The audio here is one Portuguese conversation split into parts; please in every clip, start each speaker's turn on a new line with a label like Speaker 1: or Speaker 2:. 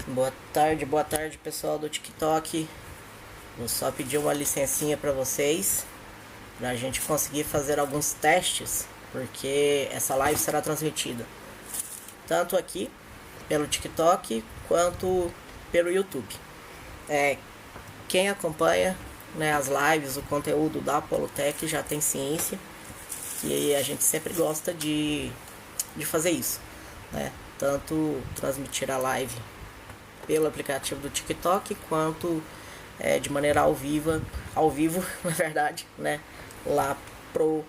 Speaker 1: Boa tarde pessoal do TikTok. Vou só pedir uma licencinha para vocês, pra gente conseguir fazer alguns testes, porque essa live será transmitida tanto aqui pelo TikTok quanto pelo YouTube. Quem acompanha, né, as lives, o conteúdo da Apolotec já tem ciência que a gente sempre gosta de fazer isso, né? Tanto transmitir a live pelo aplicativo do TikTok quanto de maneira ao vivo, na verdade, né, lá pro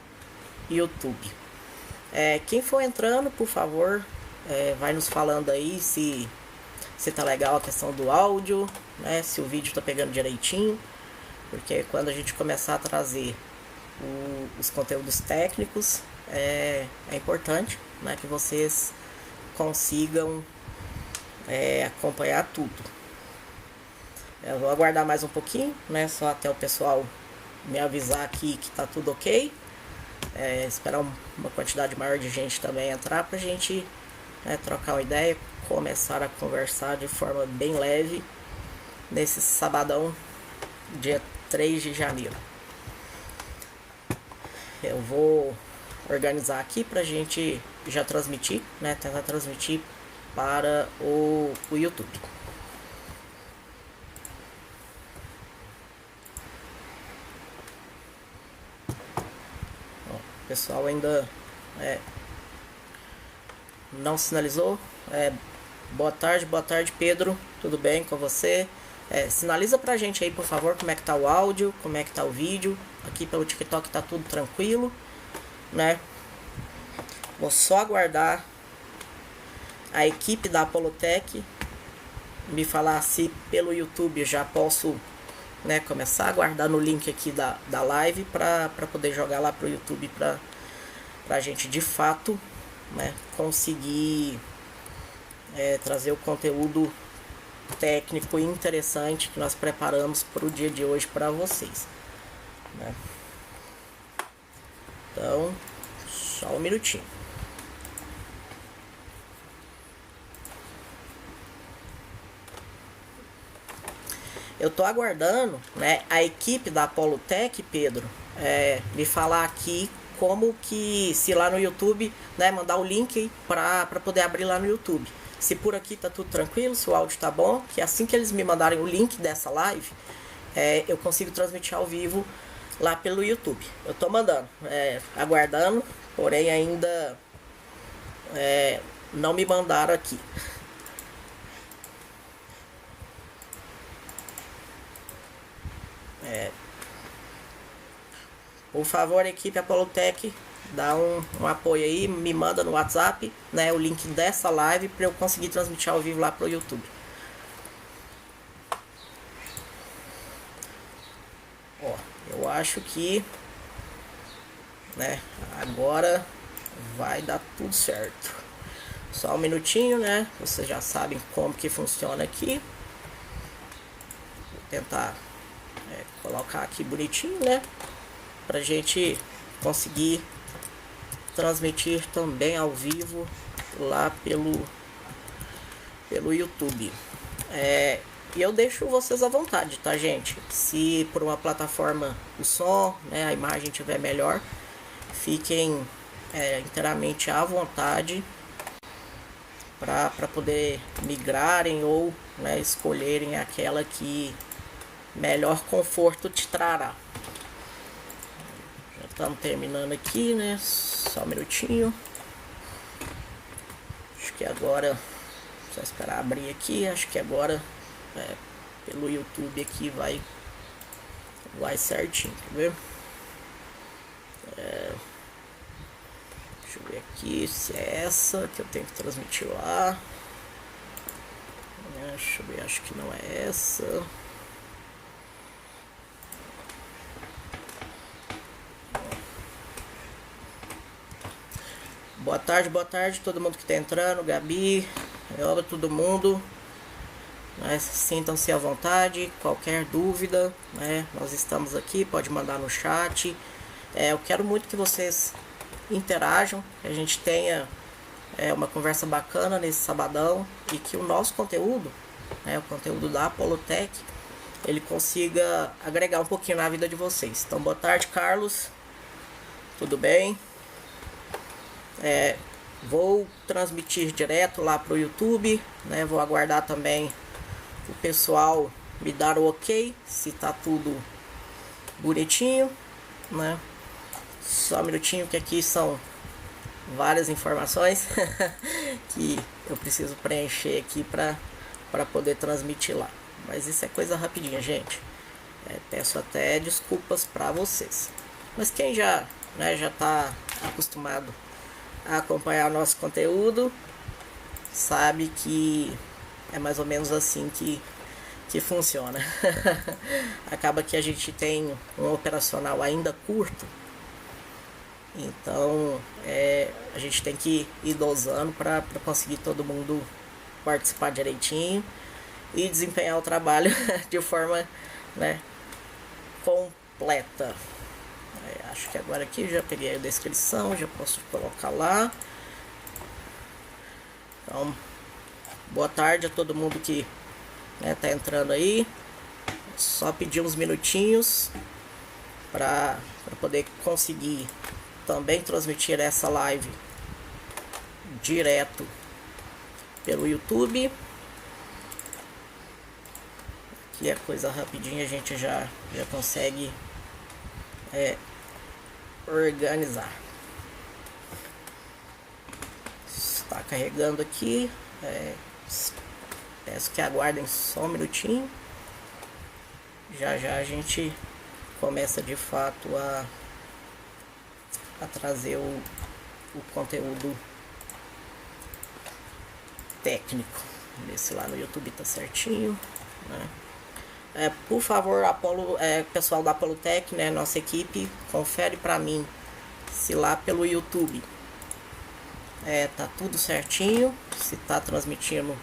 Speaker 1: YouTube. Quem for entrando, por favor, vai nos falando aí se tá legal a questão do áudio, né, se o vídeo tá pegando direitinho, porque quando a gente começar a trazer os conteúdos técnicos, é importante, né, que vocês consigam acompanhar tudo. Eu vou aguardar mais um pouquinho, né, só até o pessoal me avisar aqui que tá tudo ok. Esperar uma quantidade maior de gente também entrar pra gente, né, trocar uma ideia, começar a conversar de forma bem leve nesse sabadão, dia 3 de janeiro. Eu vou organizar aqui pra gente já transmitir, né, tentar transmitir para o YouTube. O pessoal ainda não sinalizou. Boa tarde Pedro, tudo bem com você? Sinaliza pra gente aí, por favor, como é que tá o áudio, como é que tá o vídeo. Aqui pelo TikTok tá tudo tranquilo, né? Vou só aguardar a equipe da Apolotec me falar se pelo YouTube eu já posso, né, começar a guardar no link aqui da live para poder jogar lá pro YouTube pra gente de fato, né, conseguir trazer o conteúdo técnico e interessante que nós preparamos para o dia de hoje para vocês, né? Então, só um minutinho. Eu tô aguardando, né, a equipe da Apolotec, Pedro, me falar aqui como que, se lá no YouTube, né, mandar o link para poder abrir lá no YouTube. Se por aqui tá tudo tranquilo, se o áudio tá bom, que assim que eles me mandarem o link dessa live, eu consigo transmitir ao vivo lá pelo YouTube. Eu tô mandando, aguardando, porém ainda não me mandaram aqui. Por favor, equipe Apolotec, dá um apoio aí, me manda no WhatsApp, né, o link dessa live para eu conseguir transmitir ao vivo lá pro YouTube. Ó, eu acho que, né, agora vai dar tudo certo. Só um minutinho, né? Vocês já sabem como que funciona aqui. Vou tentar colocar aqui bonitinho, né, pra gente conseguir transmitir também ao vivo lá pelo YouTube. E eu deixo vocês à vontade, tá, gente? Se por uma plataforma o som, né, a imagem estiver melhor, fiquem inteiramente à vontade para poder migrarem ou, né, escolherem aquela que melhor conforto te trará. Já estamos terminando aqui, né? Só um minutinho. Acho que agora, só esperar abrir aqui. Acho que agora pelo YouTube aqui vai certinho, quer ver? Deixa eu ver aqui se é essa que eu tenho que transmitir lá. Deixa eu ver, acho que não é essa. Boa tarde todo mundo que está entrando, Gabi, todo mundo, né, sintam-se à vontade, qualquer dúvida, né, nós estamos aqui, pode mandar no chat. Eu quero muito que vocês interajam, que a gente tenha uma conversa bacana nesse sabadão e que o nosso conteúdo, né, o conteúdo da Apolotec, ele consiga agregar um pouquinho na vida de vocês. Então, boa tarde, Carlos. Tudo bem? Vou transmitir direto lá para o YouTube, né? Vou aguardar também o pessoal me dar o ok, se tá tudo bonitinho, né? Só um minutinho que aqui são várias informações que eu preciso preencher aqui para poder transmitir lá. Mas isso é coisa rapidinha, gente. Peço até desculpas para vocês. Mas quem já tá acostumado a acompanhar nosso conteúdo sabe que é mais ou menos assim que funciona. Acaba que a gente tem um operacional ainda curto, então a gente tem que ir dosando para conseguir todo mundo participar direitinho e desempenhar o trabalho de forma, né, completa. Acho que agora aqui já peguei a descrição, já posso colocar lá. Então, boa tarde a todo mundo que tá entrando aí. Só pedir uns minutinhos para poder conseguir também transmitir essa live direto pelo YouTube. Que é coisa rapidinha, a gente já consegue organizar. Está carregando aqui. Peço que aguardem só um minutinho. Já a gente começa de fato a trazer o conteúdo técnico. Ver se lá no YouTube tá certinho, né? Por favor, pessoal da Apolotec, né, nossa equipe, confere para mim se lá pelo YouTube tá tudo certinho, se tá transmitindo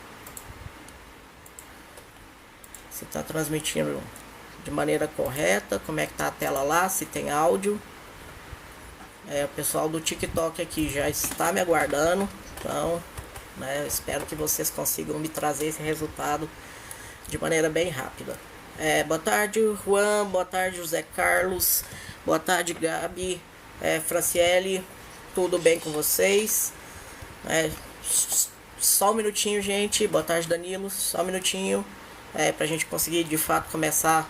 Speaker 1: de maneira correta, como é que tá a tela lá, se tem áudio. O pessoal do TikTok aqui já está me aguardando, então, né, espero que vocês consigam me trazer esse resultado de maneira bem rápida. Boa tarde, Juan, boa tarde, José Carlos, boa tarde, Gabi, Franciele, tudo bem com vocês? Só um minutinho, gente. Boa tarde, Danilo, só um minutinho pra gente conseguir de fato começar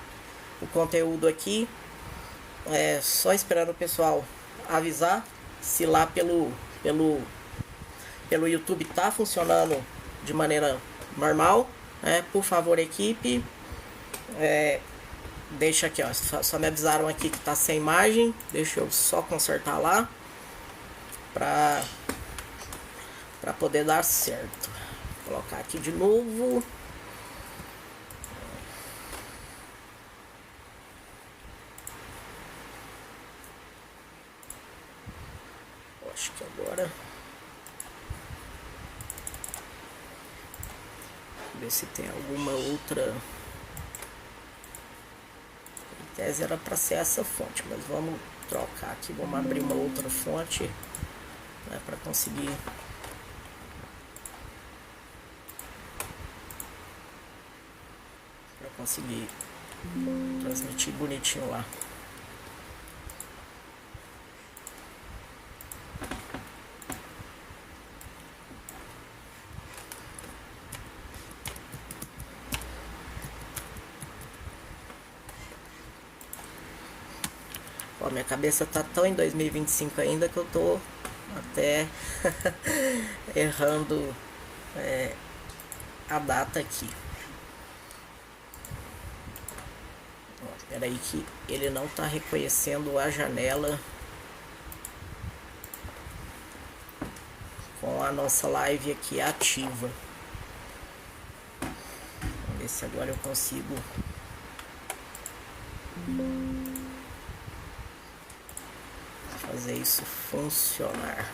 Speaker 1: o conteúdo aqui. Só esperando o pessoal avisar se lá pelo YouTube tá funcionando de maneira normal. Por favor, equipe, deixa aqui, ó, só me avisaram aqui que tá sem imagem. Deixa eu só consertar lá pra poder dar certo. Vou colocar aqui de novo. Acho que agora ver se tem alguma outra. Em tese era para ser essa fonte, mas vamos trocar aqui, vamos abrir uma outra fonte, né, para conseguir transmitir bonitinho lá. Ó, minha cabeça tá tão em 2025 ainda que eu tô até errando a data aqui. Espera aí que ele não tá reconhecendo a janela com a nossa live aqui ativa. Vamos ver se agora eu consigo fazer isso funcionar.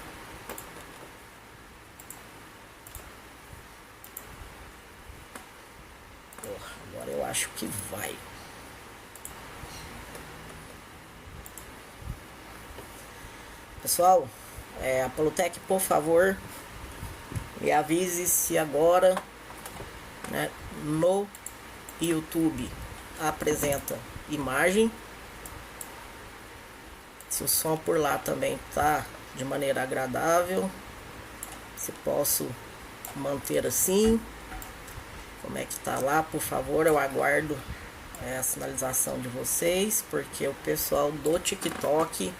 Speaker 1: Agora eu acho que vai. Pessoal, Apolotec, por favor, me avise se agora né? No YouTube apresenta imagem. Se o som por lá também tá de maneira agradável, se posso manter assim, como é que tá lá, por favor, eu aguardo a sinalização de vocês, porque o pessoal do TikTok,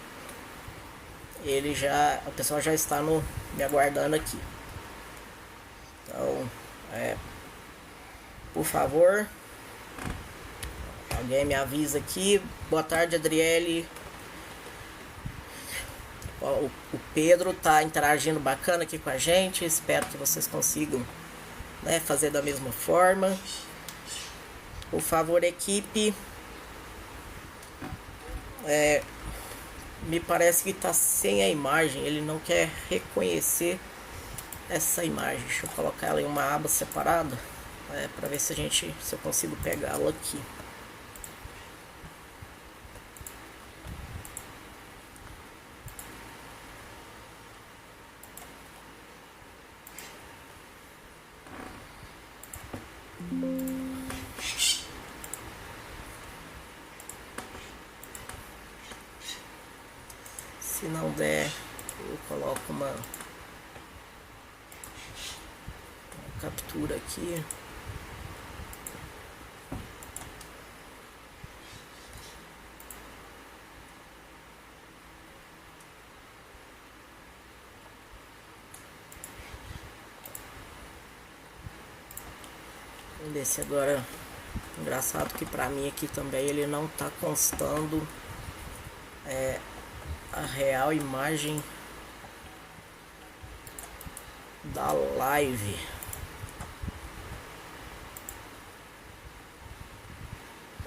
Speaker 1: o pessoal já está me aguardando aqui. Então, por favor, alguém me avisa aqui. Boa tarde, Adriele. O Pedro tá interagindo bacana aqui com a gente. Espero que vocês consigam, né, fazer da mesma forma. Por favor, equipe. Me parece que tá sem a imagem. Ele não quer reconhecer essa imagem. Deixa eu colocar ela em uma aba separada, para ver se eu consigo pegá-la aqui. Se não der, eu coloco uma captura aqui. Vamos ver se agora. Engraçado que pra mim aqui também ele não tá constando a real imagem da live.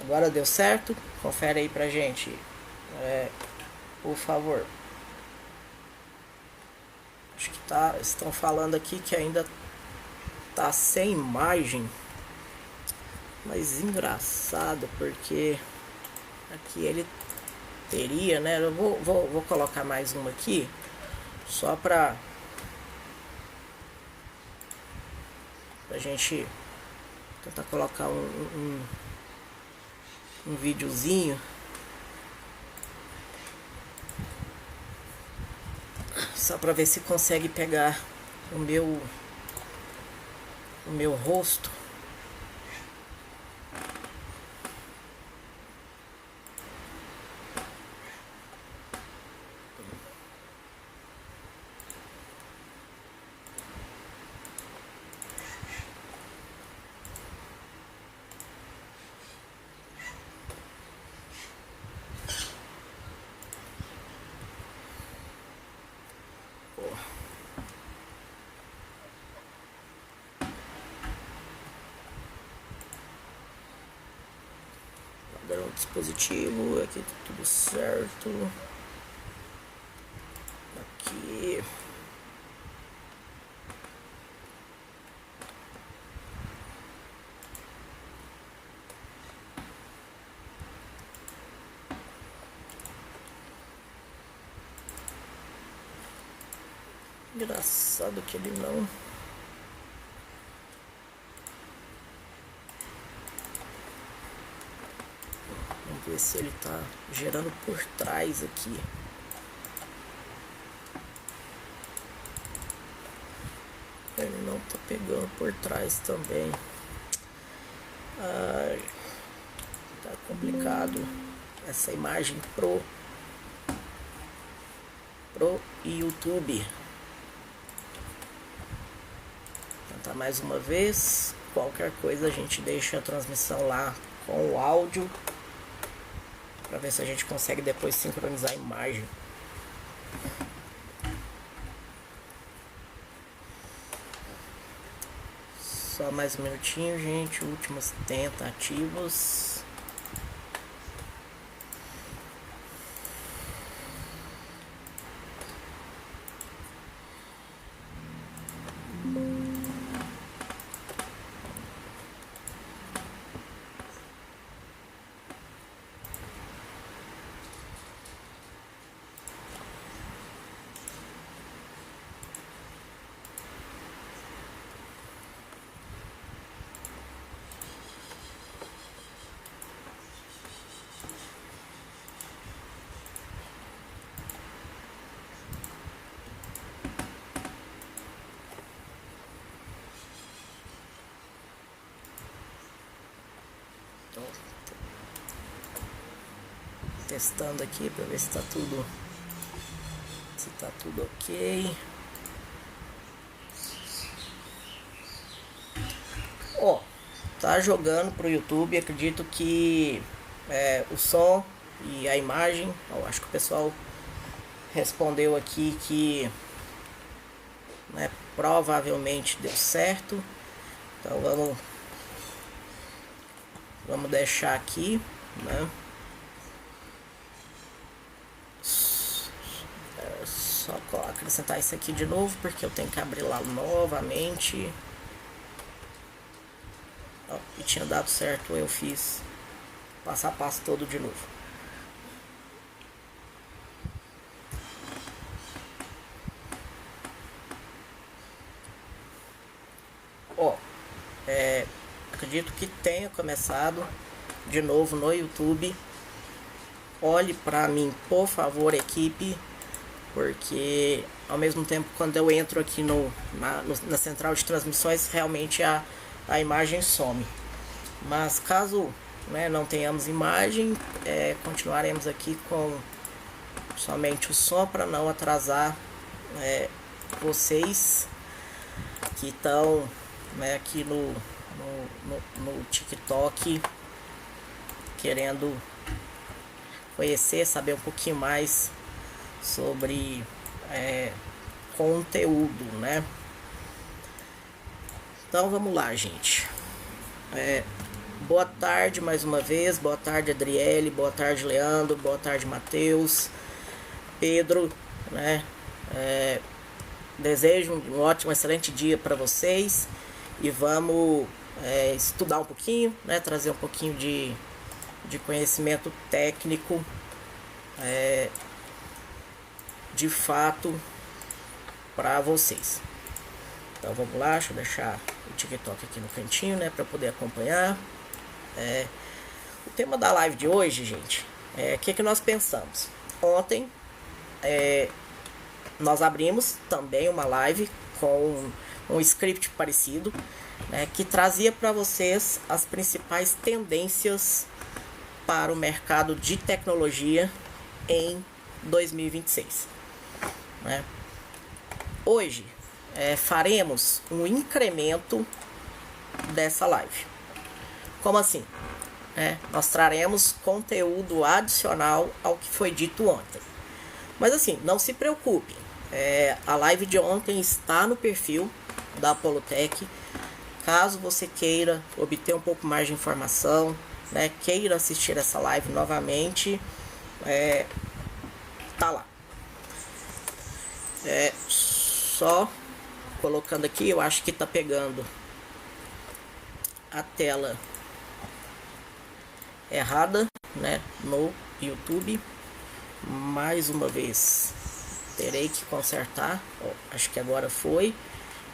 Speaker 1: Agora deu certo? Confere aí pra gente, por favor. Acho que estão falando aqui que ainda tá sem imagem. Mas engraçado, porque aqui ele teria, né? Eu vou colocar mais uma aqui, só pra gente tentar colocar um videozinho, só pra ver se consegue pegar o meu rosto. Padrão dispositivo, aqui tá tudo certo. Aqui. Engraçado que ele não. Vamos ver se ele tá gerando por trás aqui. Ele não tá pegando por trás também. Ai, tá complicado essa imagem pro YouTube. Tentar mais uma vez. Qualquer coisa a gente deixa a transmissão lá com o áudio, para ver se a gente consegue depois sincronizar a imagem. Só mais um minutinho, gente. Últimas tentativas. Tô testando aqui para ver se tá tudo ok. Ó, tá jogando pro YouTube. Acredito que o som e a imagem, eu acho que o pessoal respondeu aqui que, né, provavelmente deu certo. Então vamos deixar aqui, né? Só acrescentar isso aqui de novo, porque eu tenho que abrir lá novamente. Ó, e tinha dado certo, eu fiz passo a passo todo de novo. Ó, acredito que tenha começado de novo no YouTube. Olhe para mim, por favor, equipe, porque ao mesmo tempo, quando eu entro aqui na central de transmissões, realmente a imagem some. Mas caso, né, não tenhamos imagem, continuaremos aqui com somente o som, para não atrasar vocês que estão, né, aqui no TikTok querendo conhecer, saber um pouquinho mais sobre conteúdo, né? Então vamos lá, gente. Boa tarde mais uma vez. Boa tarde, Adriele. Boa tarde, Leandro. Boa tarde, Matheus, Pedro, né? Desejo um ótimo, excelente dia para vocês. E vamos estudar um pouquinho, né? Trazer um pouquinho de conhecimento técnico, de fato, para vocês. Então vamos lá, deixa eu deixar o TikTok aqui no cantinho, né, para poder acompanhar. O tema da live de hoje, gente, o que nós pensamos? Ontem nós abrimos também uma live com um script parecido, né, que trazia para vocês as principais tendências para o mercado de tecnologia em 2026, né? Hoje faremos um incremento dessa live. Como assim? Nós traremos conteúdo adicional ao que foi dito ontem. Mas assim, não se preocupe, a live de ontem está no perfil da Polutech. Caso você queira obter um pouco mais de informação, né, queira assistir essa live novamente, tá lá. Só colocando aqui, eu acho que tá pegando a tela errada, né, no YouTube. Mais uma vez terei que consertar. Acho que agora foi.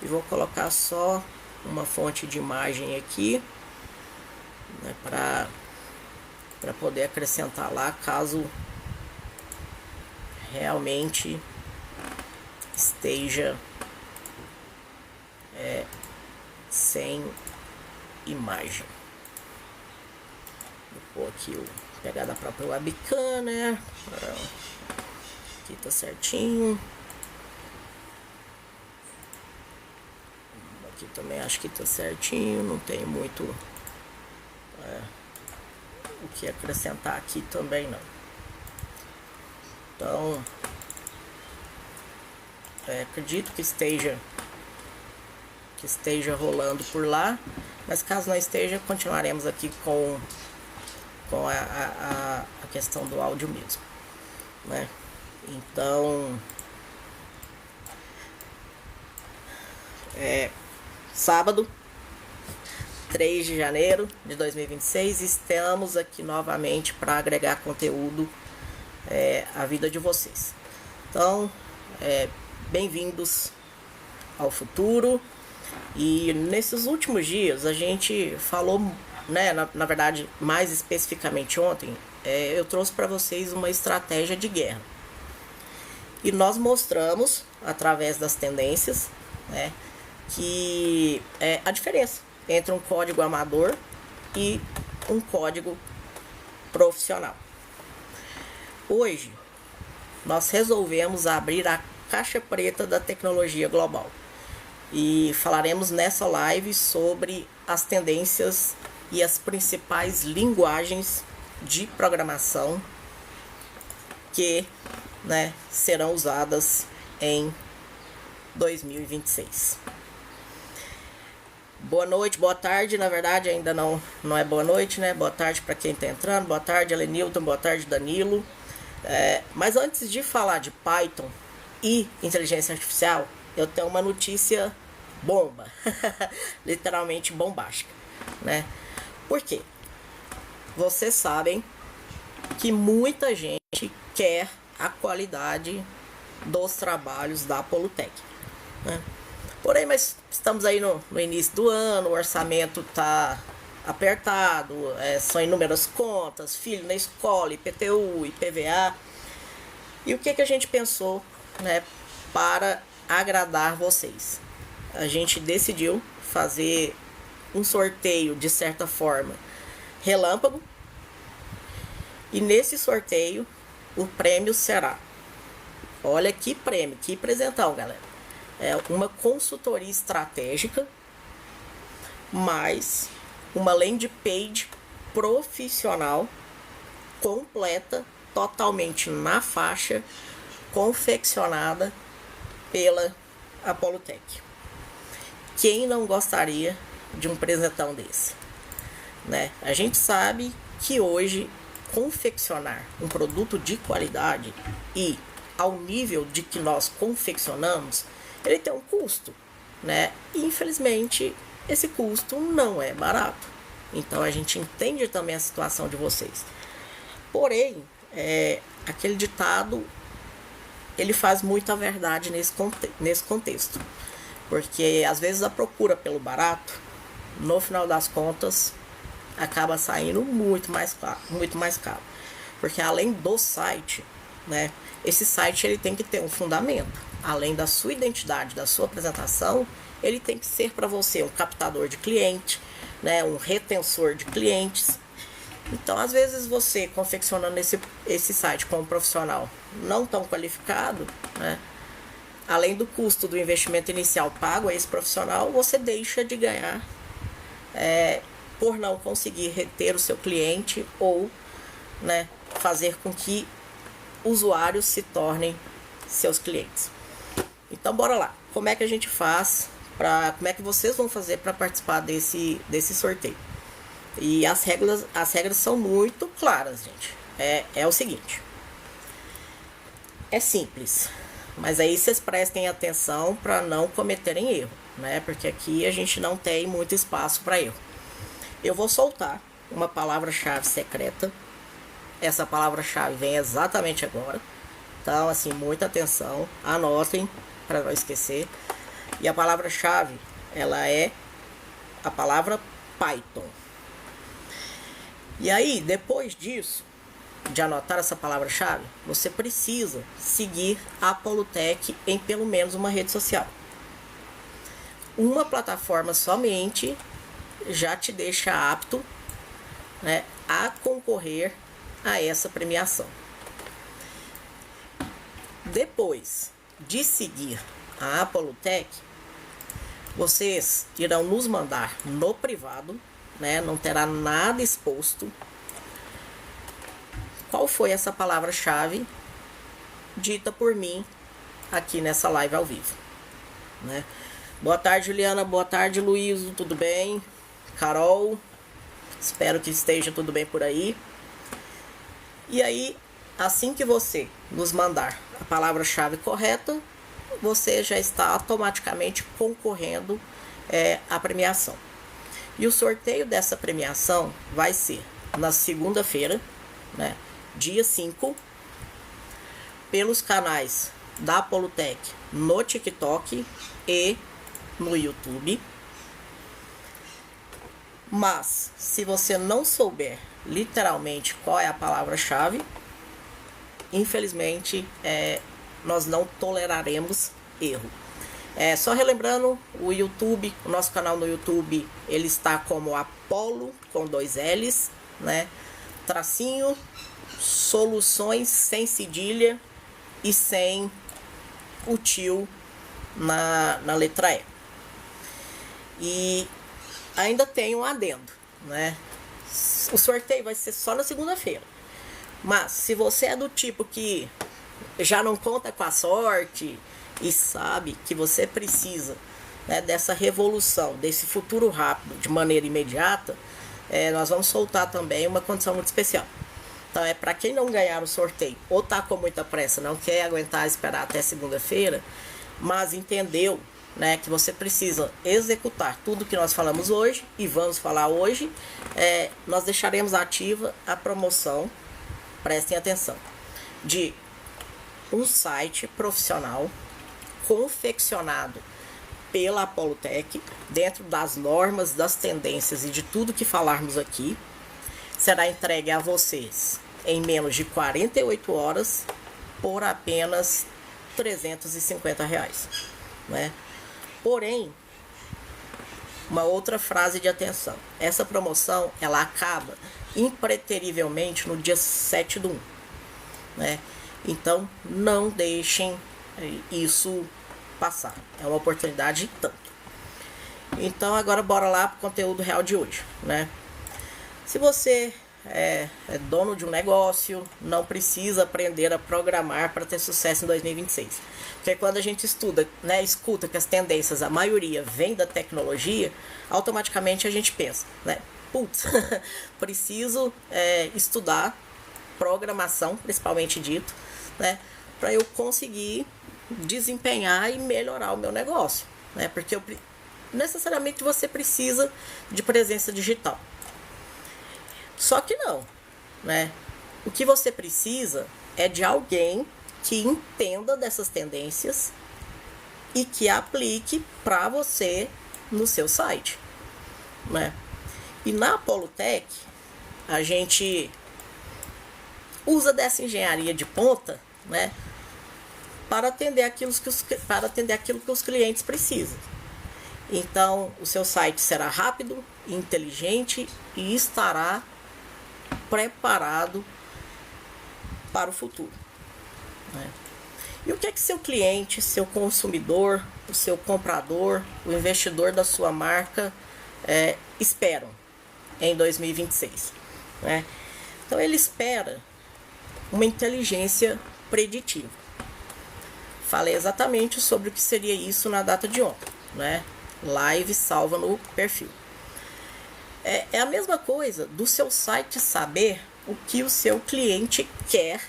Speaker 1: E vou colocar só uma fonte de imagem aqui, né, para poder acrescentar lá, caso realmente esteja sem imagem. Vou pôr aqui pegar da própria webcam, né? Aqui tá certinho. Aqui também acho que tá certinho, não tem muito o que acrescentar aqui também não. Então acredito que esteja rolando por lá, mas caso não esteja, continuaremos aqui com a questão do áudio mesmo, né? Então sábado 3 de janeiro de 2026, estamos aqui novamente para agregar conteúdo à vida de vocês. Então, bem-vindos ao futuro. E nesses últimos dias a gente falou, né, na verdade, mais especificamente ontem, eu trouxe para vocês uma estratégia de guerra. E nós mostramos, através das tendências, né, que a diferença entre um código amador e um código profissional. Hoje, nós resolvemos abrir a caixa preta da tecnologia global e falaremos nessa live sobre as tendências e as principais linguagens de programação que, serão usadas em 2026. Boa noite, boa tarde, na verdade ainda não é boa noite, né? Boa tarde para quem está entrando, boa tarde Elenilton, boa tarde Danilo. Mas antes de falar de Python e inteligência artificial, eu tenho uma notícia bomba, literalmente bombástica, né? Por quê? Vocês sabem que muita gente quer a qualidade dos trabalhos da Polutech, né? Porém, mas estamos aí no início do ano, o orçamento está apertado, são inúmeras contas, filho na escola, IPTU, IPVA. E o que a gente pensou, para agradar vocês? A gente decidiu fazer um sorteio, de certa forma, relâmpago. E nesse sorteio, o prêmio será, olha que prêmio, que presentão, galera. É uma consultoria estratégica, mais uma landing page profissional, completa, totalmente na faixa, confeccionada pela Polutech. Quem não gostaria de um presentão desse, né? A gente sabe que hoje confeccionar um produto de qualidade e ao nível de que nós confeccionamos, ele tem um custo, né? E, infelizmente, esse custo não é barato. Então, a gente entende também a situação de vocês. Porém, aquele ditado, ele faz muita verdade nesse contexto. Porque, às vezes, a procura pelo barato, no final das contas, acaba saindo muito mais caro. Porque, além do site, né? Esse site ele tem que ter um fundamento. Além da sua identidade, da sua apresentação, ele tem que ser para você um captador de cliente, né, um retensor de clientes. Então, às vezes, você confeccionando esse site com um profissional não tão qualificado, né, além do custo do investimento inicial pago a esse profissional, você deixa de ganhar por não conseguir reter o seu cliente ou, né, fazer com que usuários se tornem seus clientes. Então bora lá, como é que a gente faz, como é que vocês vão fazer para participar desse sorteio? E as regras são muito claras, gente. É o seguinte, é simples, mas aí vocês prestem atenção para não cometerem erro, né? Porque aqui a gente não tem muito espaço para erro. Eu vou soltar uma palavra-chave secreta. Essa palavra-chave vem exatamente agora. Então, assim, muita atenção. Anotem para não esquecer. E a palavra-chave, ela é a palavra Python. E aí, depois disso, de anotar essa palavra-chave, você precisa seguir a Polutech em pelo menos uma rede social. Uma plataforma somente já te deixa apto, né, a concorrer a essa premiação. Depois de seguir a Polutech, vocês irão nos mandar no privado, né? Não terá nada exposto. Qual foi essa palavra-chave dita por mim aqui nessa live ao vivo, né? Boa tarde, Juliana. Boa tarde, Luíso. Tudo bem? Carol. Espero que esteja tudo bem por aí. E aí, assim que você nos mandar a palavra-chave correta, você já está automaticamente concorrendo à premiação. E o sorteio dessa premiação vai ser na segunda-feira, né, dia 5, pelos canais da Polutech no TikTok e no YouTube. Mas, se você não souber literalmente qual é a palavra-chave, infelizmente, nós não toleraremos erro. Só relembrando, o YouTube, o nosso canal no YouTube, ele está como Apollo, com 2 L's, né? Tracinho, soluções sem cedilha e sem o tio na letra E. E ainda tem um adendo, né? O sorteio vai ser só na segunda-feira. Mas se você é do tipo que já não conta com a sorte e sabe que você precisa, né, dessa revolução, desse futuro rápido de maneira imediata, nós vamos soltar também uma condição muito especial. Então é para quem não ganhar o sorteio ou tá com muita pressa, não quer aguentar esperar até segunda-feira, mas entendeu, né, que você precisa executar tudo que nós falamos hoje e vamos falar hoje, nós deixaremos ativa a promoção, prestem atenção, de um site profissional confeccionado pela Apolotec, dentro das normas, das tendências e de tudo que falarmos aqui. Será entregue a vocês em menos de 48 horas por apenas R$350, né? Porém, uma outra frase de atenção: essa promoção ela acaba impreterivelmente no dia 7/1, né? Então não deixem isso passar, é uma oportunidade de tanto. Então agora bora lá para o conteúdo real de hoje, né? Se você é dono de um negócio, não precisa aprender a programar para ter sucesso em 2026. Porque quando a gente estuda, né, escuta que as tendências, a maioria vem da tecnologia, automaticamente a gente pensa, né, putz, preciso estudar programação, principalmente dito, né, para eu conseguir desempenhar e melhorar o meu negócio, né, porque necessariamente você precisa de presença digital. Só que não, né? O que você precisa é de alguém que entenda dessas tendências e que aplique para você no seu site, né? E na Apolotec a gente usa dessa engenharia de ponta, né, para atender aquilo que os clientes precisam. Então, o seu site será rápido, inteligente e estará preparado para o futuro, né? E o que é que seu cliente, seu consumidor, o seu comprador, o investidor da sua marca esperam em 2026, né? Então ele espera uma inteligência preditiva. Falei exatamente sobre o que seria isso na data de ontem, né? Live salva no perfil. É a mesma coisa do seu site saber o que o seu cliente quer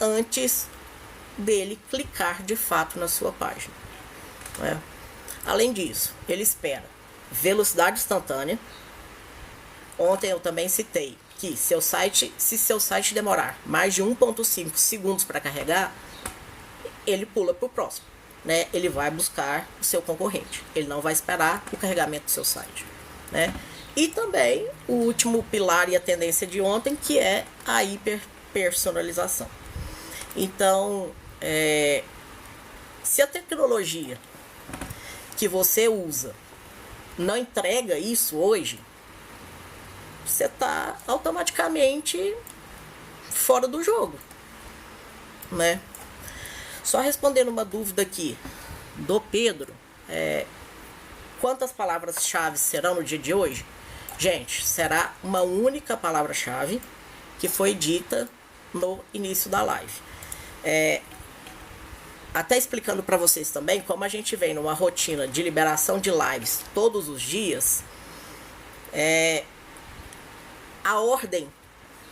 Speaker 1: antes dele clicar de fato na sua página, né? Além disso, ele espera velocidade instantânea. Ontem eu também citei que se seu site demorar mais de 1,5 segundos para carregar, ele pula para o próximo, né? Ele vai buscar o seu concorrente, ele não vai esperar o carregamento do seu site, né? E também o último pilar e a tendência de ontem, que é a hiperpersonalização. Então, se a tecnologia que você usa não entrega isso hoje, você está automaticamente fora do jogo, né? Só respondendo uma dúvida aqui do Pedro, quantas palavras-chave serão no dia de hoje? Gente, será uma única palavra-chave que foi dita no início da live. Até explicando para vocês também, como a gente vem numa rotina de liberação de lives todos os dias, a ordem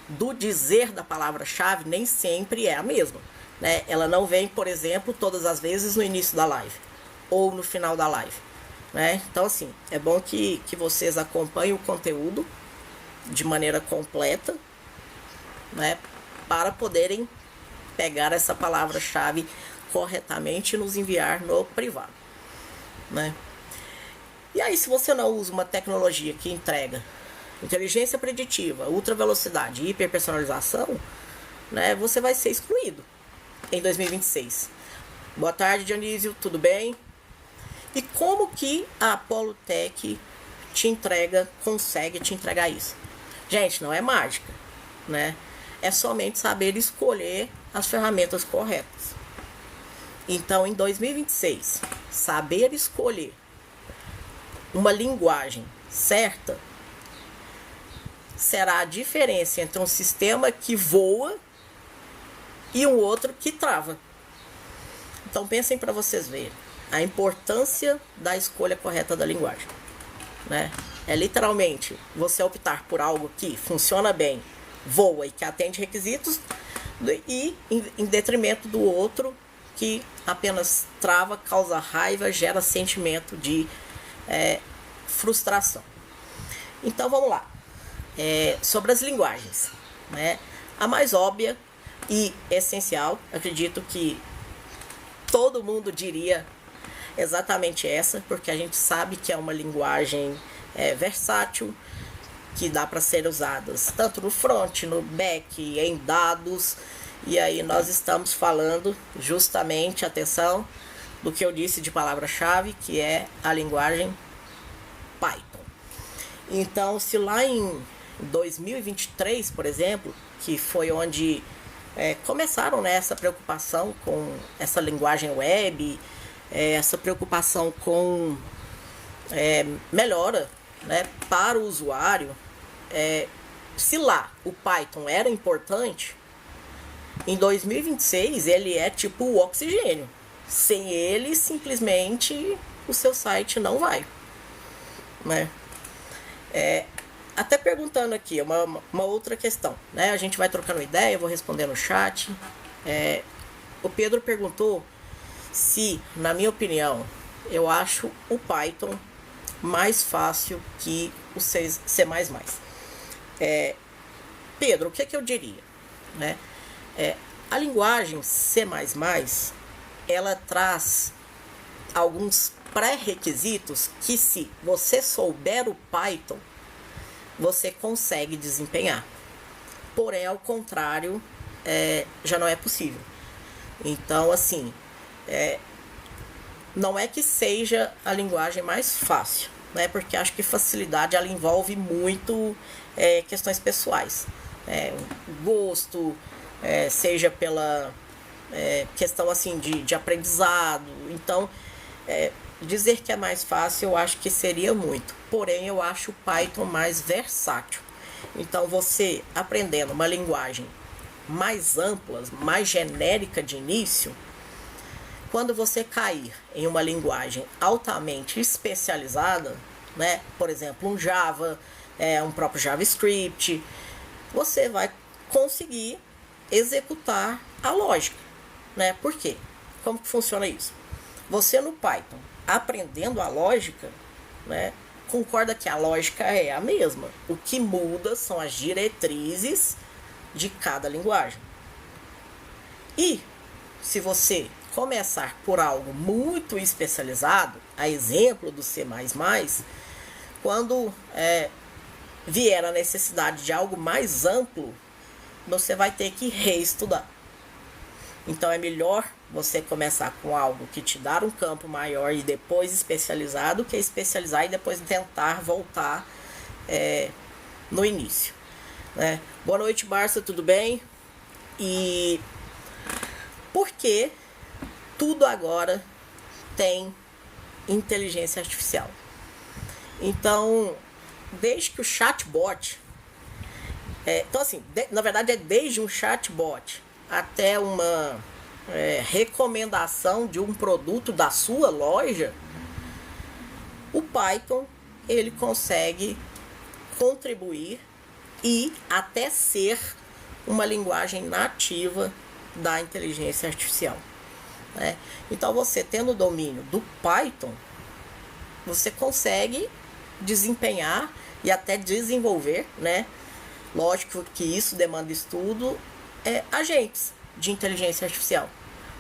Speaker 1: do dizer da palavra-chave nem sempre é a mesma, né? Ela não vem, por exemplo, todas as vezes no início da live ou no final da live, né? Então, assim, é bom que vocês acompanhem o conteúdo de maneira completa, né, para poderem pegar essa palavra-chave corretamente e nos enviar no privado, né? E aí, se você não usa uma tecnologia que entrega inteligência preditiva, ultra velocidade e hiperpersonalização, né, você vai ser excluído em 2026. Boa tarde, Dionísio, tudo bem? E como que a Apolotec consegue te entregar isso? Gente, não é mágica, né? É somente saber escolher as ferramentas corretas. Então, em 2026, saber escolher uma linguagem certa será a diferença entre um sistema que voa e um outro que trava. Então pensem para vocês verem a importância da escolha correta da linguagem, né? É literalmente você optar por algo que funciona bem, voa e que atende requisitos, e em detrimento do outro que apenas trava, causa raiva, gera sentimento de frustração. Então vamos lá. Sobre as linguagens, né? A mais óbvia e essencial, acredito que todo mundo diria exatamente essa, porque a gente sabe que é uma linguagem versátil, que dá para ser usadas tanto no front, no back, em dados. E aí nós estamos falando justamente, atenção, do que eu disse de palavra-chave, que é a linguagem Python. Então, se lá em 2023, por exemplo, que foi onde começaram, né, essa preocupação com essa linguagem web, essa preocupação com melhora, né, para o usuário, se lá o Python era importante, em 2026 ele é tipo o oxigênio. Sem ele, simplesmente o seu site não vai, né? Até perguntando aqui, uma outra questão, né? A gente vai trocando ideia, eu vou responder no chat. O Pedro perguntou se, na minha opinião, eu acho o Python mais fácil que o C++. Pedro, o que eu diria, né? A linguagem C++, ela traz alguns pré-requisitos que, se você souber o Python, você consegue desempenhar. Porém, ao contrário, já não é possível. Então, assim, não é que seja a linguagem mais fácil, né? Porque acho que facilidade ela envolve muito questões pessoais, gosto, seja pela questão assim de aprendizado. Então, dizer que é mais fácil eu acho que seria muito. Porém, eu acho o Python mais versátil. Então, você aprendendo uma linguagem mais ampla, mais genérica de início, quando você cair em uma linguagem altamente especializada, né, por exemplo, um Java, um próprio JavaScript, você vai conseguir executar a lógica, né? Por quê? Como que funciona isso? Você no Python, aprendendo a lógica, né, concorda que a lógica é a mesma. O que muda são as diretrizes de cada linguagem. E se você começar por algo muito especializado, a exemplo do C++, quando vier a necessidade de algo mais amplo, você vai ter que reestudar. Então é melhor você começar com algo que te dá um campo maior e depois especializar, do que especializar e depois tentar voltar no início, né? Boa noite, Barça, tudo bem? E porque tudo agora tem inteligência artificial. Então, desde que o chatbot, então assim, na verdade é desde um chatbot até uma recomendação de um produto da sua loja, o Python ele consegue contribuir e até ser uma linguagem nativa da inteligência artificial, né? Então, você tendo o domínio do Python, você consegue desempenhar e até desenvolver, né? Lógico que isso demanda estudo, agentes de inteligência artificial,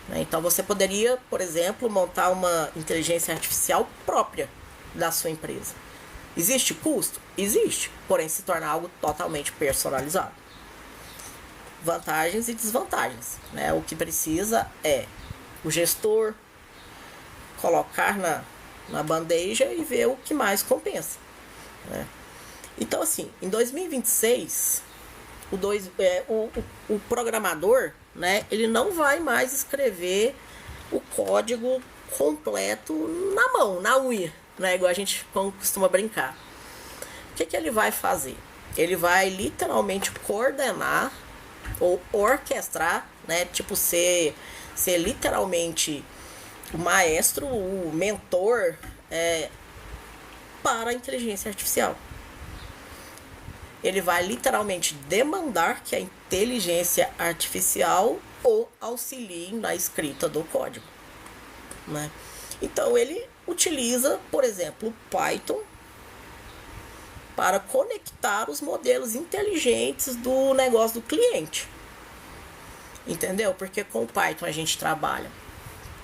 Speaker 1: né? Então, você poderia, por exemplo, montar uma inteligência artificial própria da sua empresa. Existe custo? Existe, porém se torna algo totalmente personalizado. Vantagens e desvantagens, né? O que precisa é o gestor colocar na bandeja e ver o que mais compensa, né? Então, assim, em 2026, o programador, né, ele não vai mais escrever o código completo na mão, na unha, né, igual a gente costuma brincar. O que ele vai fazer? Ele vai literalmente coordenar ou orquestrar, né, tipo ser literalmente o maestro, o mentor para a inteligência artificial. Ele vai literalmente demandar que a inteligência artificial o auxilie na escrita do código, né? Então ele utiliza, por exemplo, Python para conectar os modelos inteligentes do negócio do cliente. Entendeu? Porque com o Python a gente trabalha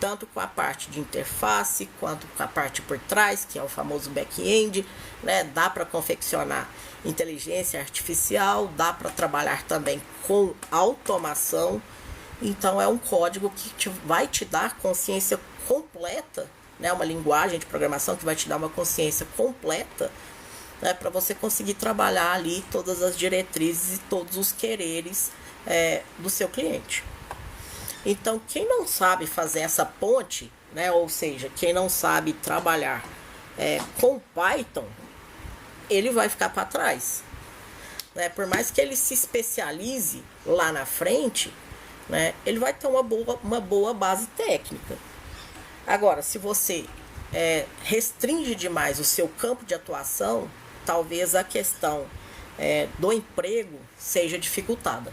Speaker 1: tanto com a parte de interface, quanto com a parte por trás, que é o famoso back-end, né? Dá para confeccionar inteligência artificial, dá para trabalhar também com automação. Então é um código que vai te dar consciência completa, né? Uma linguagem de programação que vai te dar uma consciência completa, né? Para você conseguir trabalhar ali todas as diretrizes e todos os quereres do seu cliente. Então, quem não sabe fazer essa ponte, né, ou seja, quem não sabe trabalhar com Python, ele vai ficar para trás, né? Por mais que ele se especialize lá na frente, né, ele vai ter uma boa base técnica. Agora, se você restringe demais o seu campo de atuação, talvez a questão do emprego seja dificultada.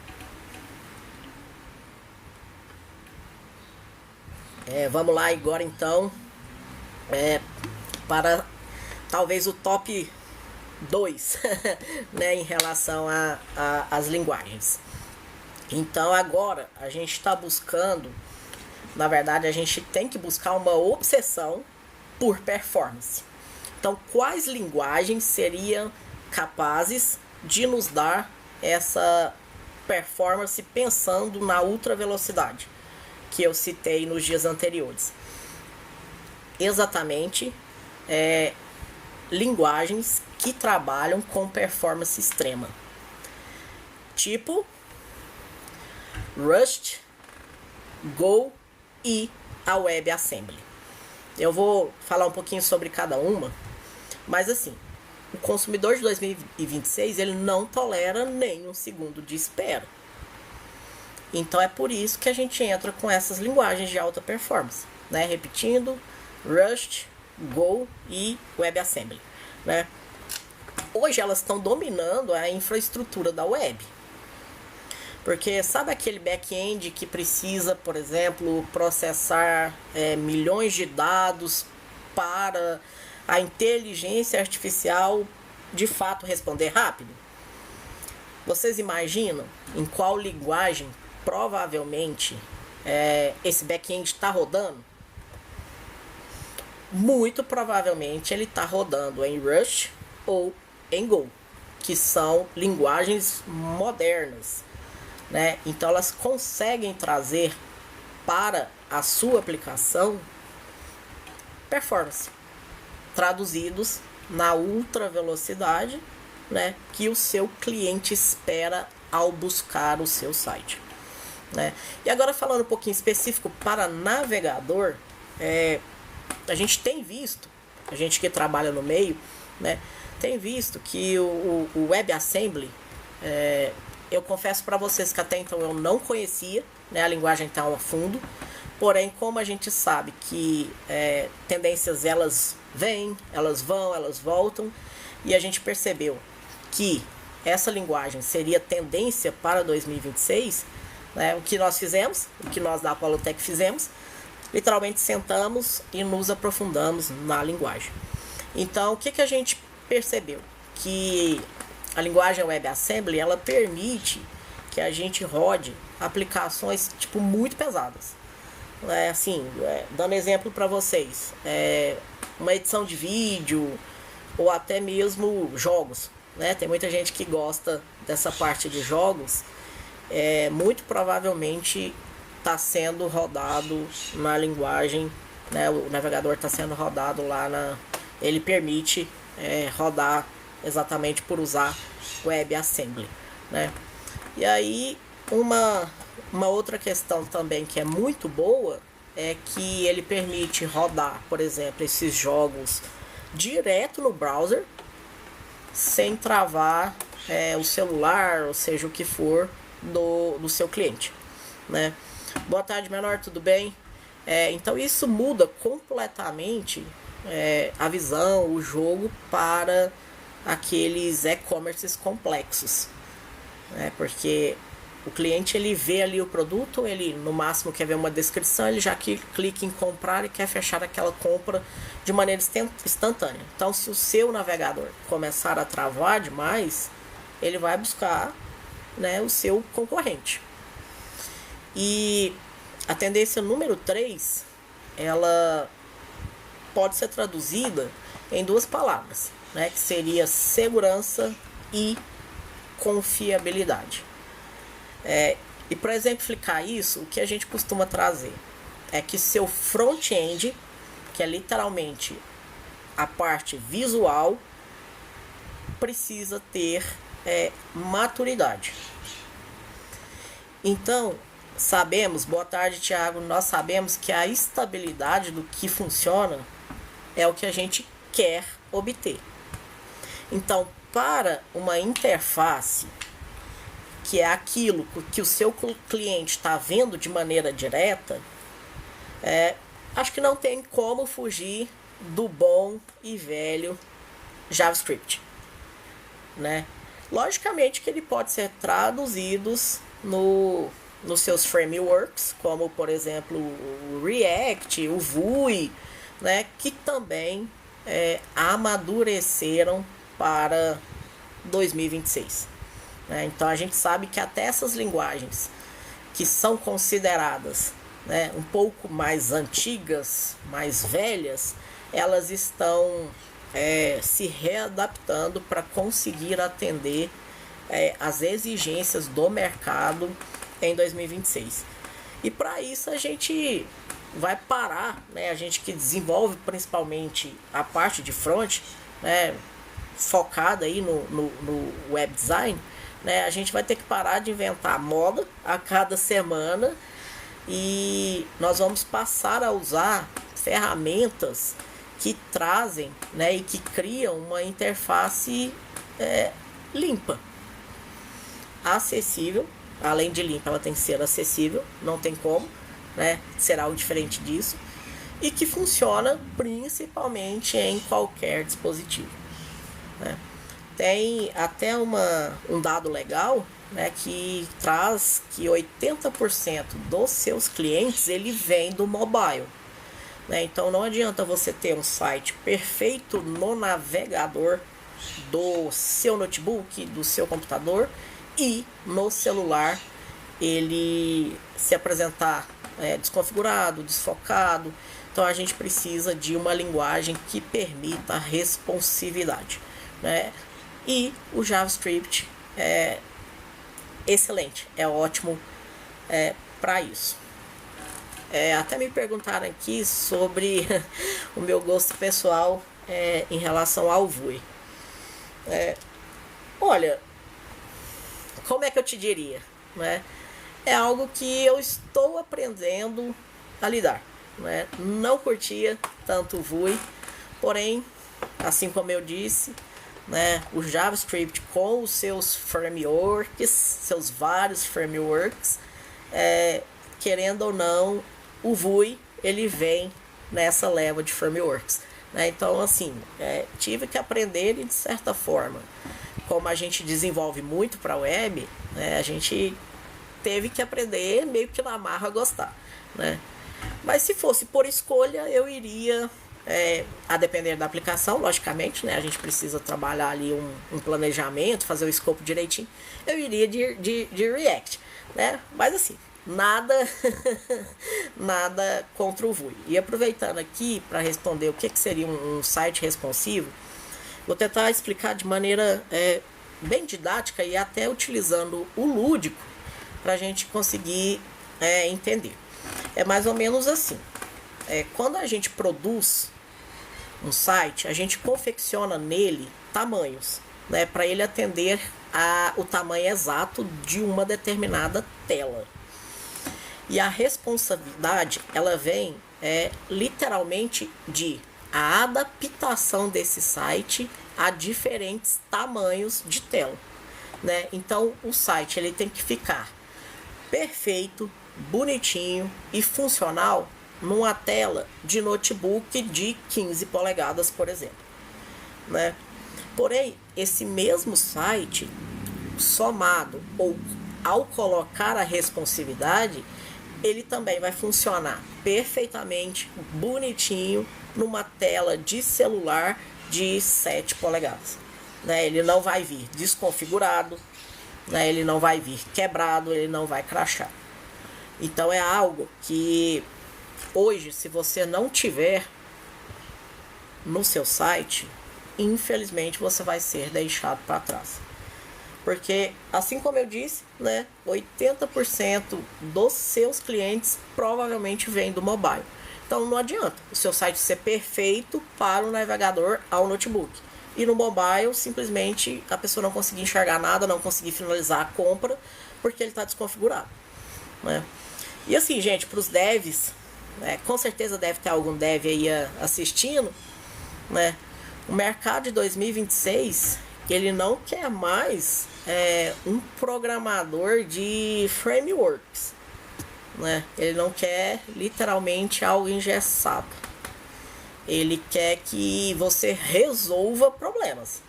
Speaker 1: Vamos lá agora então para talvez o top 2 né, em relação às linguagens. Então agora a gente está buscando, na verdade a gente tem que buscar uma obsessão por performance. Então quais linguagens seriam capazes de nos dar essa performance pensando na ultra velocidade que eu citei nos dias anteriores? Exatamente linguagens que trabalham com performance extrema, tipo Rust, Go e a WebAssembly. Eu vou falar um pouquinho sobre cada uma, mas assim, o consumidor de 2026 ele não tolera nem um segundo de espera. Então é por isso que a gente entra com essas linguagens de alta performance, né? Repetindo, Rust, Go e WebAssembly, né? Hoje elas estão dominando a infraestrutura da web. Porque sabe aquele back-end que precisa, por exemplo, processar milhões de dados para a inteligência artificial de fato responder rápido? Vocês imaginam em qual linguagem provavelmente esse back-end está rodando? Muito provavelmente ele está rodando em Rust ou em Go, que são linguagens modernas, né? Então elas conseguem trazer para a sua aplicação performance, traduzidos na ultra velocidade, né, que o seu cliente espera ao buscar o seu site, né? E agora falando um pouquinho específico para navegador, a gente tem visto, a gente que trabalha no meio, né, tem visto que o WebAssembly, eu confesso para vocês que até então eu não conhecia, né, a linguagem tão a fundo, porém como a gente sabe que tendências elas vêm, elas vão, elas voltam, e a gente percebeu que essa linguagem seria tendência para 2026, né, o que nós fizemos, o que nós da Apolotec fizemos, literalmente sentamos e nos aprofundamos na linguagem. Então o que a gente percebeu? Que a linguagem WebAssembly ela permite que a gente rode aplicações tipo muito pesadas. Assim, dando exemplo para vocês, uma edição de vídeo ou até mesmo jogos, né? Tem muita gente que gosta dessa parte de jogos. Muito provavelmente está sendo rodado na linguagem, né? O navegador está sendo rodado lá ele permite rodar exatamente por usar WebAssembly, né? E aí uma outra questão também que é muito boa é que ele permite rodar, por exemplo, esses jogos direto no browser, sem travar o celular, ou seja, o que for do seu cliente, né? Boa tarde, menor, tudo bem? Então isso muda completamente a visão, o jogo para aqueles e-commerces complexos, né? Porque o cliente ele vê ali o produto, ele no máximo quer ver uma descrição, ele já clica em comprar e quer fechar aquela compra de maneira instantânea. Então, se o seu navegador começar a travar demais, ele vai buscar, né, o seu concorrente. E a tendência número 3, ela pode ser traduzida em duas palavras, né, que seria segurança e confiabilidade. E para exemplificar isso, o que a gente costuma trazer é que seu front-end, que é literalmente a parte visual, precisa ter maturidade. Então, sabemos, boa tarde, Thiago, nós sabemos que a estabilidade do que funciona é o que a gente quer obter. Então, para uma interface, que é aquilo que o seu cliente está vendo de maneira direta, acho que não tem como fugir do bom e velho JavaScript, né? Logicamente que ele pode ser traduzido nos seus frameworks, como por exemplo o React, o Vue, né? Que também amadureceram para 2026. Então a gente sabe que até essas linguagens que são consideradas, né, um pouco mais antigas, mais velhas, elas estão se readaptando para conseguir atender as exigências do mercado em 2026. E para isso a gente vai parar, né, a gente que desenvolve principalmente a parte de front, né, focada aí no web design, né, a gente vai ter que parar de inventar moda a cada semana e nós vamos passar a usar ferramentas que trazem, né, e que criam uma interface limpa, acessível. Além de limpa, ela tem que ser acessível, não tem como, né, ser algo diferente disso, e que funciona principalmente em qualquer dispositivo, né. Tem até um dado legal, né, que traz que 80% dos seus clientes ele vem do mobile, né? Então não adianta você ter um site perfeito no navegador do seu notebook, do seu computador, e no celular ele se apresentar desconfigurado, desfocado. Então a gente precisa de uma linguagem que permita a responsividade, né? E o JavaScript é excelente, é ótimo para isso. Até me perguntaram aqui sobre o meu gosto pessoal em relação ao Vue. Olha, como é que eu te diria, né? É algo que eu estou aprendendo a lidar, né? Não curtia tanto o Vue, porém, assim como eu disse, né, o JavaScript com os seus frameworks, seus vários frameworks, querendo ou não, o Vue ele vem nessa leva de frameworks, né? Então assim, tive que aprender e de certa forma, como a gente desenvolve muito para web, né, a gente teve que aprender meio que na marra a gostar, né? Mas se fosse por escolha, eu iria, a depender da aplicação, logicamente, né, a gente precisa trabalhar ali um planejamento, fazer o escopo direitinho, eu iria de React, né? Mas assim, nada nada contra o Vue. E aproveitando aqui para responder o que seria um site responsivo, vou tentar explicar de maneira bem didática e até utilizando o lúdico para a gente conseguir entender. É mais ou menos assim. Quando a gente produz um site, a gente confecciona nele tamanhos, né, para ele atender o tamanho exato de uma determinada tela. E a responsabilidade, ela vem literalmente de a adaptação desse site a diferentes tamanhos de tela, né? Então o site ele tem que ficar perfeito, bonitinho e funcional numa tela de notebook de 15 polegadas, por exemplo, né? Porém, esse mesmo site, somado ou ao colocar a responsividade, ele também vai funcionar perfeitamente, bonitinho, numa tela de celular de 7 polegadas. Né? Ele não vai vir desconfigurado, né? Ele não vai vir quebrado, ele não vai crashar. Então é algo que hoje, se você não tiver no seu site, infelizmente você vai ser deixado para trás. Porque, assim como eu disse, né, 80% dos seus clientes provavelmente vêm do mobile. Então não adianta o seu site ser perfeito para o navegador ao notebook. E no mobile, simplesmente, a pessoa não conseguir enxergar nada, não conseguir finalizar a compra, porque ele está desconfigurado. Né? E assim, gente, para os devs, né, com certeza deve ter algum dev aí assistindo, né? O mercado de 2026, ele não quer mais um programador de frameworks, né? Ele não quer literalmente algo engessado. Ele quer que você resolva problemas,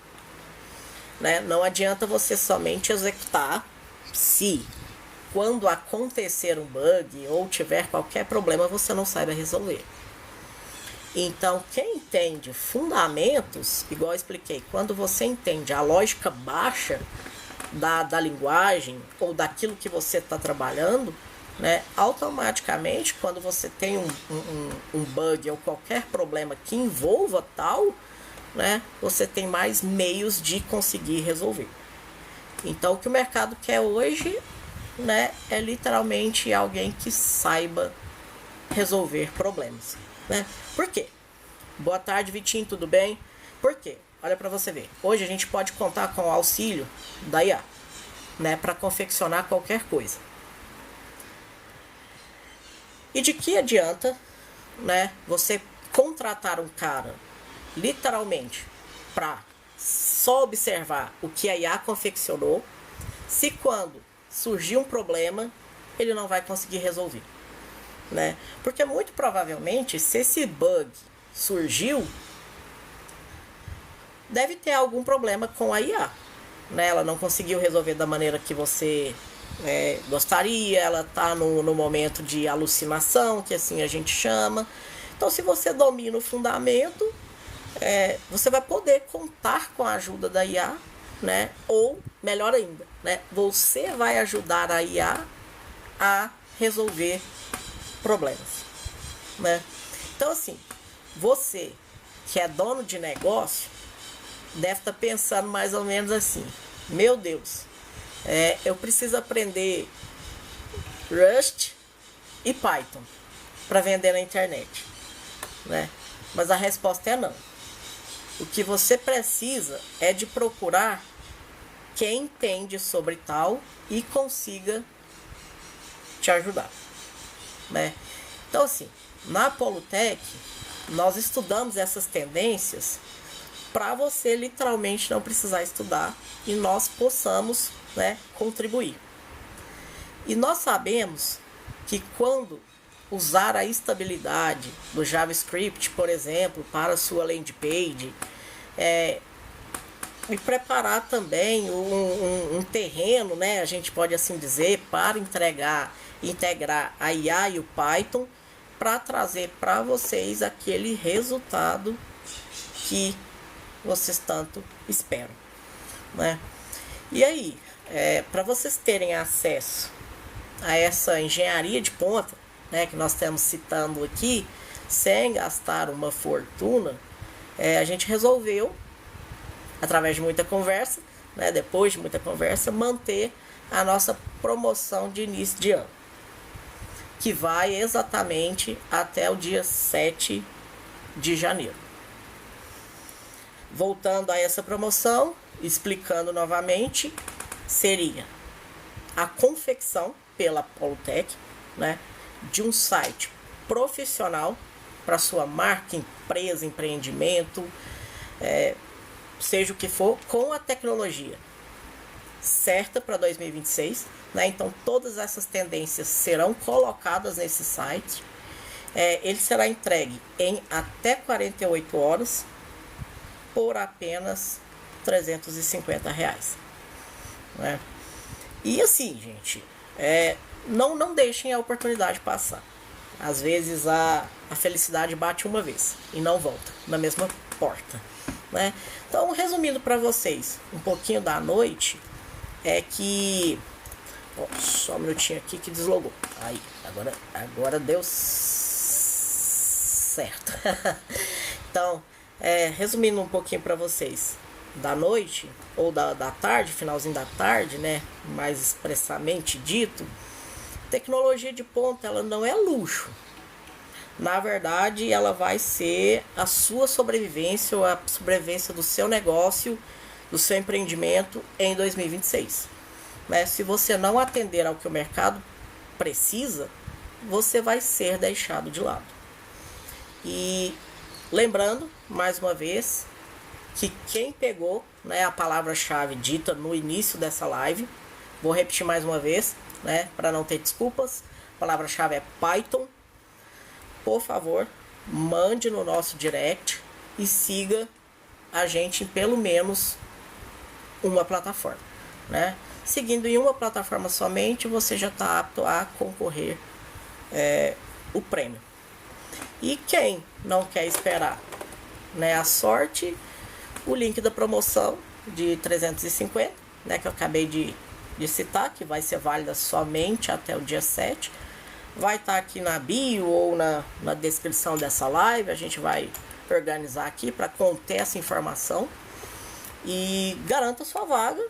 Speaker 1: né? Não adianta você somente executar se quando acontecer um bug ou tiver qualquer problema você não saiba resolver. Então, quem entende fundamentos, igual eu expliquei, quando você entende a lógica baixa da linguagem ou daquilo que você está trabalhando, né, automaticamente, quando você tem um bug ou qualquer problema que envolva tal, né, você tem mais meios de conseguir resolver. Então, o que o mercado quer hoje, né, é literalmente alguém que saiba resolver problemas. Né? Por quê? Boa tarde, Vitinho, tudo bem? Por quê? Olha para você ver. Hoje a gente pode contar com o auxílio da IA, né, para confeccionar qualquer coisa. E de que adianta, né, você contratar um cara literalmente para só observar o que a IA confeccionou, se quando surgir um problema, ele não vai conseguir resolver? Né? Porque muito provavelmente, se esse bug surgiu, deve ter algum problema com a IA, né? Ela não conseguiu resolver da maneira que você gostaria, ela está no momento de alucinação, que assim a gente chama. Então, se você domina o fundamento, você vai poder contar com a ajuda da IA, né? Ou, melhor ainda, né, você vai ajudar a IA a resolver problemas, né? Então, assim, você que é dono de negócio deve estar pensando mais ou menos assim: meu Deus, eu preciso aprender Rust e Python para vender na internet, né? Mas a resposta é não. O que você precisa é de procurar quem entende sobre tal e consiga te ajudar. Né? Então, assim, na Polutech nós estudamos essas tendências para você literalmente não precisar estudar e nós possamos, né, contribuir. E nós sabemos que quando usar a estabilidade do JavaScript, por exemplo, para a sua landing page, e preparar também um terreno, né, a gente pode assim dizer, para integrar a IA e o Python para trazer para vocês aquele resultado que vocês tanto esperam, né? E aí, para vocês terem acesso a essa engenharia de ponta, né, que nós estamos citando aqui, sem gastar uma fortuna, a gente resolveu, através de muita conversa, né, depois de muita conversa, manter a nossa promoção de início de ano, que vai exatamente até o dia 7 de janeiro. Voltando a essa promoção, explicando novamente, seria a confecção pela Polutech, né, de um site profissional para sua marca, empresa, empreendimento, seja o que for, com a tecnologia certa para 2026, né? Então todas essas tendências serão colocadas nesse site. Ele será entregue em até 48 horas por apenas R$350, né? E assim, gente, não deixem a oportunidade passar. Às vezes a felicidade bate uma vez e não volta na mesma porta, né? Então, resumindo para vocês um pouquinho da noite, é que... só um minutinho aqui que deslogou. Aí, agora deu certo. Então, resumindo um pouquinho para vocês da noite, ou da tarde, finalzinho da tarde, né? Mais expressamente dito, tecnologia de ponta, ela não é luxo. Na verdade, ela vai ser a sua sobrevivência, ou a sobrevivência do seu negócio, do seu empreendimento em 2026. Né? Se você não atender ao que o mercado precisa, você vai ser deixado de lado. E lembrando, mais uma vez, que quem pegou, né, a palavra-chave dita no início dessa live, vou repetir mais uma vez, né, para não ter desculpas, a palavra-chave é Python. Por favor, mande no nosso direct e siga a gente em pelo menos uma plataforma, né? Seguindo em uma plataforma somente, você já está apto a concorrer o prêmio. E quem não quer esperar, né, a sorte, o link da promoção de 350, né, que eu acabei de citar, que vai ser válida somente até o dia 7, vai estar aqui na bio ou na descrição dessa live. A gente vai organizar aqui para conter essa informação. E garanta sua vaga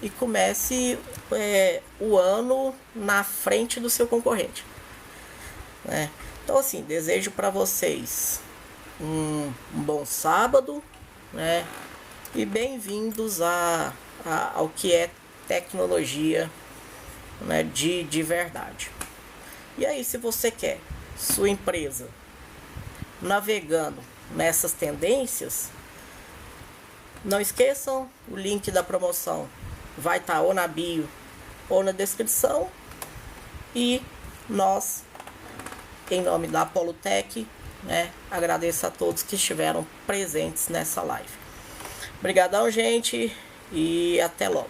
Speaker 1: e comece o ano na frente do seu concorrente, né? Então, assim, desejo para vocês um bom sábado, né? E bem-vindos ao que é tecnologia, né, de verdade. E aí, se você quer sua empresa navegando nessas tendências, não esqueçam, o link da promoção vai estar ou na bio ou na descrição. E nós, em nome da Polutech, né, agradeço a todos que estiveram presentes nessa live. Obrigadão, gente, e até logo.